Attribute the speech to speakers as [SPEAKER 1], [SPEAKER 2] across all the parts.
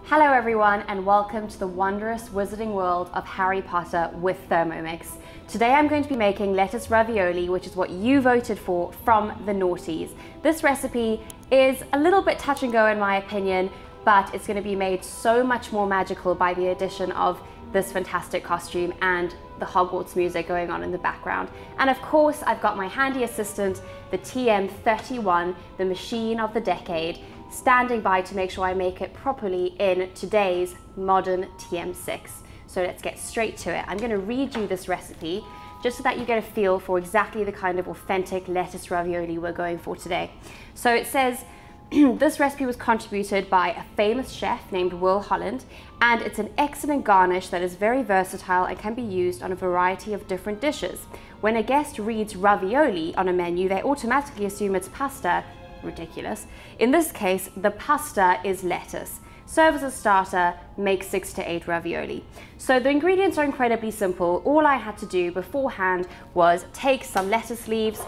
[SPEAKER 1] Hello everyone and welcome to the wondrous wizarding world of Harry Potter with Thermomix. Today I'm going to be making lettuce ravioli, which is what you voted for from the naughties. This recipe is a little bit touch and go in my opinion, but it's going to be made so much more magical by the addition of this fantastic costume and the Hogwarts music going on in the background. And of course I've got my handy assistant, the TM31, the machine of the decade, standing by to make sure I make it properly in today's modern TM6. So let's get straight to it. I'm going to read you this recipe just so that you get a feel for exactly the kind of authentic lettuce ravioli we're going for today. So it says, this recipe was contributed by a famous chef named Will Holland, and it's an excellent garnish that is very versatile and can be used on a variety of different dishes. When a guest reads ravioli on a menu, they automatically assume it's pasta. Ridiculous. In this case, the pasta is lettuce. Serve as a starter, make 6 to 8 ravioli. So the ingredients are incredibly simple. All I had to do beforehand was take some lettuce leaves,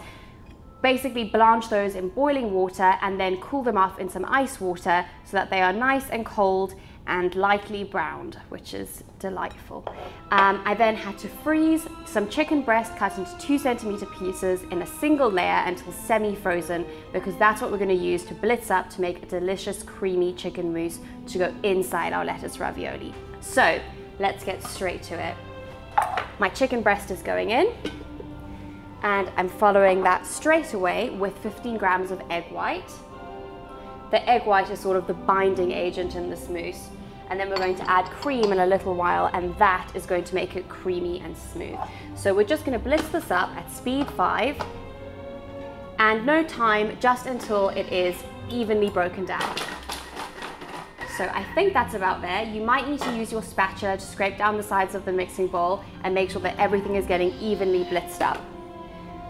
[SPEAKER 1] basically blanch those in boiling water and then cool them off in some ice water so that they are nice and cold and lightly browned, which is delightful. I then had to freeze some chicken breast cut into 2 centimeter pieces in a single layer until semi-frozen, because that's what we're going to use to blitz up to make a delicious creamy chicken mousse to go inside our lettuce ravioli. So let's get straight to it. My chicken breast is going in, and I'm following that straight away with 15 grams of egg white. The egg white is sort of the binding agent in this mousse. And then we're going to add cream in a little while, and that is going to make it creamy and smooth. So we're just going to blitz this up at speed 5 and no time, just until it is evenly broken down. So I think that's about there. You might need to use your spatula to scrape down the sides of the mixing bowl and make sure that everything is getting evenly blitzed up.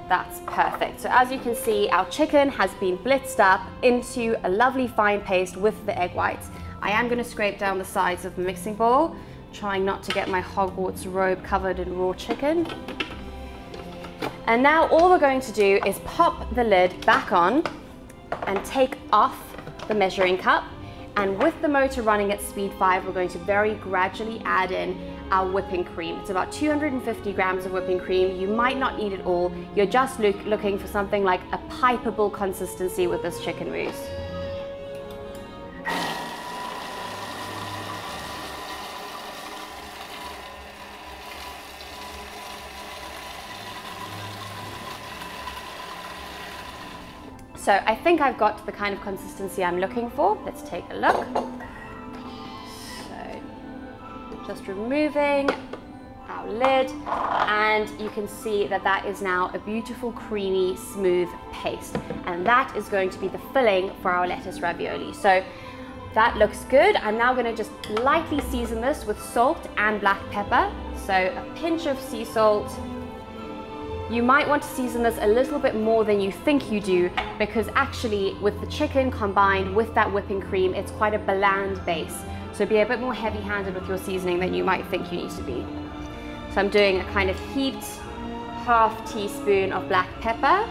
[SPEAKER 1] That's perfect. So as you can see, our chicken has been blitzed up into a lovely fine paste with the egg whites. I am going to scrape down the sides of the mixing bowl, trying not to get my Hogwarts robe covered in raw chicken. And now all we're going to do is pop the lid back on and take off the measuring cup. And with the motor running at speed 5, we're going to very gradually add in our whipping cream. It's about 250 grams of whipping cream. You might not need it all. You're just looking for something like a pipeable consistency with this chicken mousse. So I think I've got the kind of consistency I'm looking for. Let's take a look. So just removing our lid, and you can see that that is now a beautiful, creamy, smooth paste. And that is going to be the filling for our lettuce ravioli. So that looks good. I'm now going to just lightly season this with salt and black pepper. So a pinch of sea salt. You might want to season this a little bit more than you think you do, because actually with the chicken combined with that whipping cream, it's quite a bland base. So be a bit more heavy-handed with your seasoning than you might think you need to be. So I'm doing a kind of heaped ½ teaspoon of black pepper.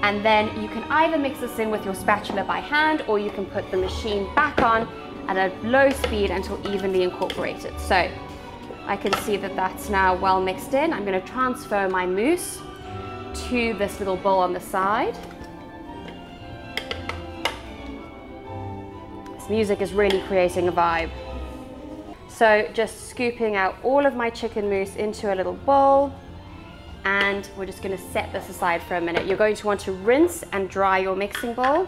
[SPEAKER 1] And then you can either mix this in with your spatula by hand, or you can put the machine back on at a low speed until evenly incorporated. So I can see that that's now well mixed in. I'm going to transfer my mousse to this little bowl on the side. This music is really creating a vibe. So just scooping out all of my chicken mousse into a little bowl, and we're just going to set this aside for a minute. You're going to want to rinse and dry your mixing bowl.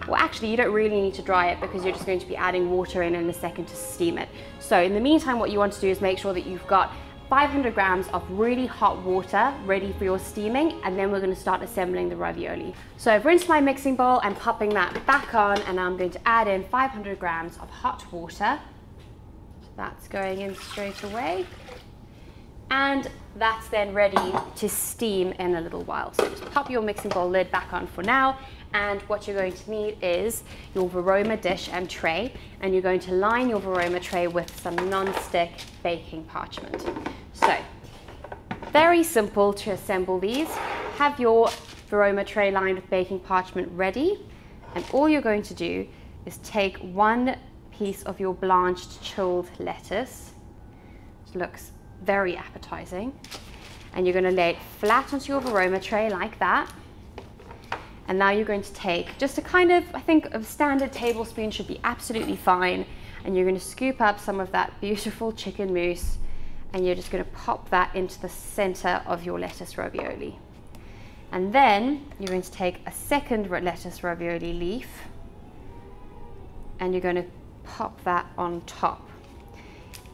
[SPEAKER 1] Well, actually, you don't really need to dry it, because you're just going to be adding water in a second to steam it. So in the meantime, what you want to do is make sure that you've got 500 grams of really hot water ready for your steaming, and then we're going to start assembling the ravioli. So I've rinsed my mixing bowl, I'm popping that back on, and I'm going to add in 500 grams of hot water. So that's going in straight away. And that's then ready to steam in a little while. So just pop your mixing bowl lid back on for now. And what you're going to need is your Varoma dish and tray, and you're going to line your Varoma tray with some non-stick baking parchment. So, very simple to assemble these. Have your Varoma tray lined with baking parchment ready, and all you're going to do is take 1 piece of your blanched chilled lettuce. It looks very appetizing. And you're going to lay it flat onto your aroma tray like that. And now you're going to take just a kind of, I think a standard tablespoon should be absolutely fine. And you're going to scoop up some of that beautiful chicken mousse, and you're just going to pop that into the center of your lettuce ravioli. And then you're going to take a second lettuce ravioli leaf, and you're going to pop that on top.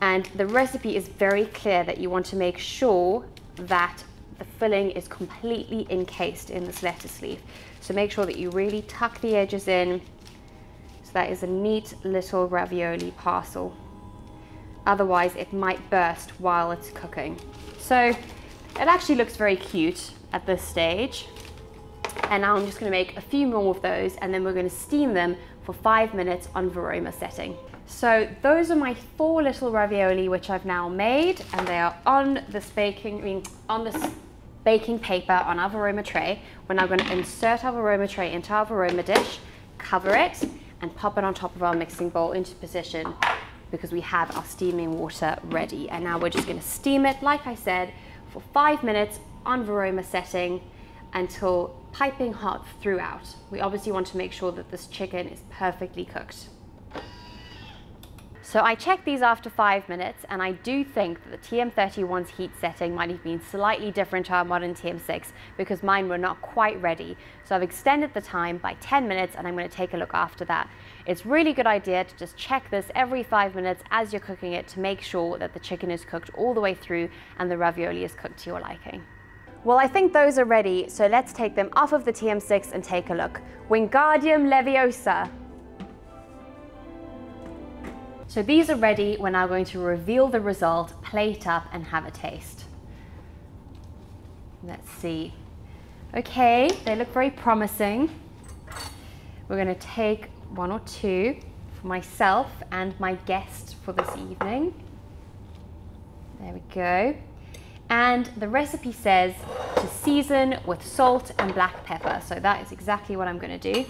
[SPEAKER 1] And the recipe is very clear that you want to make sure that the filling is completely encased in this lettuce leaf. So make sure that you really tuck the edges in, so that is a neat little ravioli parcel. Otherwise it might burst while it's cooking. So it actually looks very cute at this stage. And now I'm just going to make a few more of those, and then we're going to steam them for 5 minutes on Varoma setting. So those are my 4 little ravioli which I've now made, and they are on this baking paper on our Varoma tray. We're now going to insert our Varoma tray into our Varoma dish, cover it, and pop it on top of our mixing bowl into position, because we have our steaming water ready. And now we're just going to steam it, like I said, for 5 minutes on Varoma setting until piping hot throughout. We obviously want to make sure that this chicken is perfectly cooked. So I checked these after 5 minutes, and I do think that the TM31's heat setting might have been slightly different to our modern TM6, because mine were not quite ready. So I've extended the time by 10 minutes, and I'm going to take a look after that. It's a really good idea to just check this every 5 minutes as you're cooking it, to make sure that the chicken is cooked all the way through and the ravioli is cooked to your liking. Well, I think those are ready, so let's take them off of the TM6 and take a look. Wingardium Leviosa. So these are ready. We're now going to reveal the result, plate up, and have a taste. Let's see. Okay, they look very promising. We're going to take 1 or 2 for myself and my guest for this evening. There we go. And the recipe says to season with salt and black pepper. So that is exactly what I'm going to do.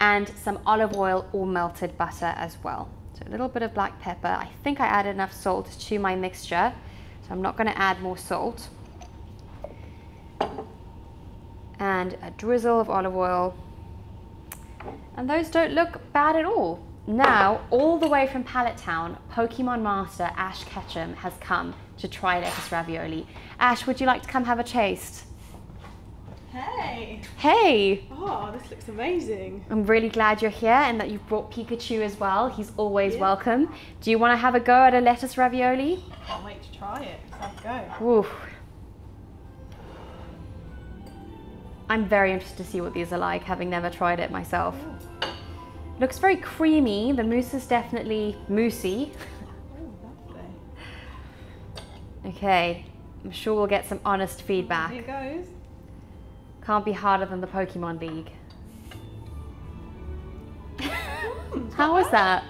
[SPEAKER 1] And some olive oil or melted butter as well. So a little bit of black pepper. I think I added enough salt to my mixture, so I'm not going to add more salt. And a drizzle of olive oil. And those don't look bad at all. Now, all the way from Pallet Town, Pokemon Master Ash Ketchum has come to try lettuce ravioli. Ash, would you like to come have a taste?
[SPEAKER 2] Hey!
[SPEAKER 1] Hey!
[SPEAKER 2] Oh, this looks amazing.
[SPEAKER 1] I'm really glad you're here, and that you've brought Pikachu as well. He's always welcome. Do you want to have a go at a lettuce ravioli?
[SPEAKER 2] Can't wait to try it. Let's have a go.
[SPEAKER 1] Ooh. I'm very interested to see what these are like, having never tried it myself.
[SPEAKER 2] Ooh.
[SPEAKER 1] Looks very creamy. The mousse is definitely moussey.
[SPEAKER 2] Oh, lovely.
[SPEAKER 1] Okay, I'm sure we'll get some honest feedback.
[SPEAKER 2] Here goes.
[SPEAKER 1] Can't be harder than the Pokemon League. How was that?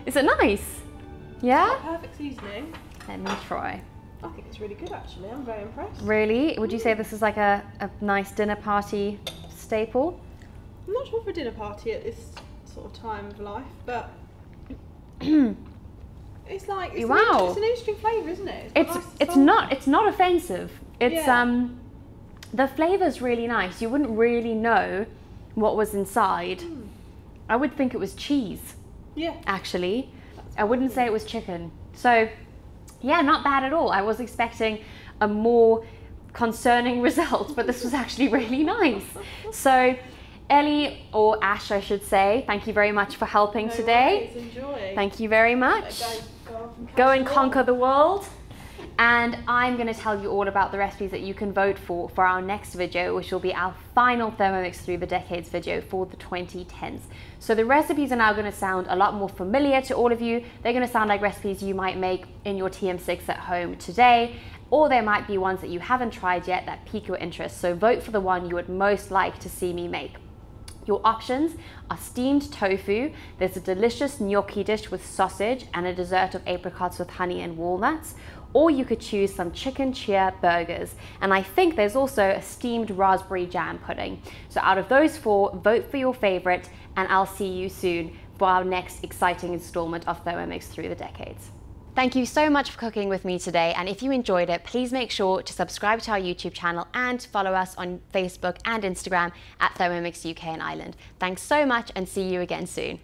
[SPEAKER 1] Is it nice? Yeah?
[SPEAKER 2] Perfect seasoning.
[SPEAKER 1] Let me try.
[SPEAKER 2] I think it's really good actually. I'm very impressed.
[SPEAKER 1] Really? Would you say this is like a nice dinner party staple?
[SPEAKER 2] I'm not sure for a dinner party at this sort of time of life, but it's like it's,
[SPEAKER 1] wow.
[SPEAKER 2] It's an interesting flavour, isn't it?
[SPEAKER 1] It's not offensive. It's the flavour's really nice. You wouldn't really know what was inside. I would think it was cheese.
[SPEAKER 2] Yeah.
[SPEAKER 1] Actually, I wouldn't say it was chicken. So, yeah, not bad at all. I was expecting a more concerning result, but this was actually really nice. So, Ellie, or Ash, I should say, thank you very much for helping today.
[SPEAKER 2] Worries, enjoy.
[SPEAKER 1] Thank you very much. Go and conquer the world. And I'm going to tell you all about the recipes that you can vote for our next video, which will be our final Thermomix Through the Decades video for the 2010s. So the recipes are now going to sound a lot more familiar to all of you. They're going to sound like recipes you might make in your TM6 at home today, or there might be ones that you haven't tried yet that pique your interest. So vote for the one you would most like to see me make. Your options are steamed tofu, there's a delicious gnocchi dish with sausage, and a dessert of apricots with honey and walnuts, or you could choose some chicken cheer burgers. And I think there's also a steamed raspberry jam pudding. So out of those 4, vote for your favorite, and I'll see you soon for our next exciting installment of Thermomix Through the Decades. Thank you so much for cooking with me today, and if you enjoyed it, please make sure to subscribe to our YouTube channel and follow us on Facebook and Instagram at Thermomix UK and Ireland. Thanks so much, and see you again soon.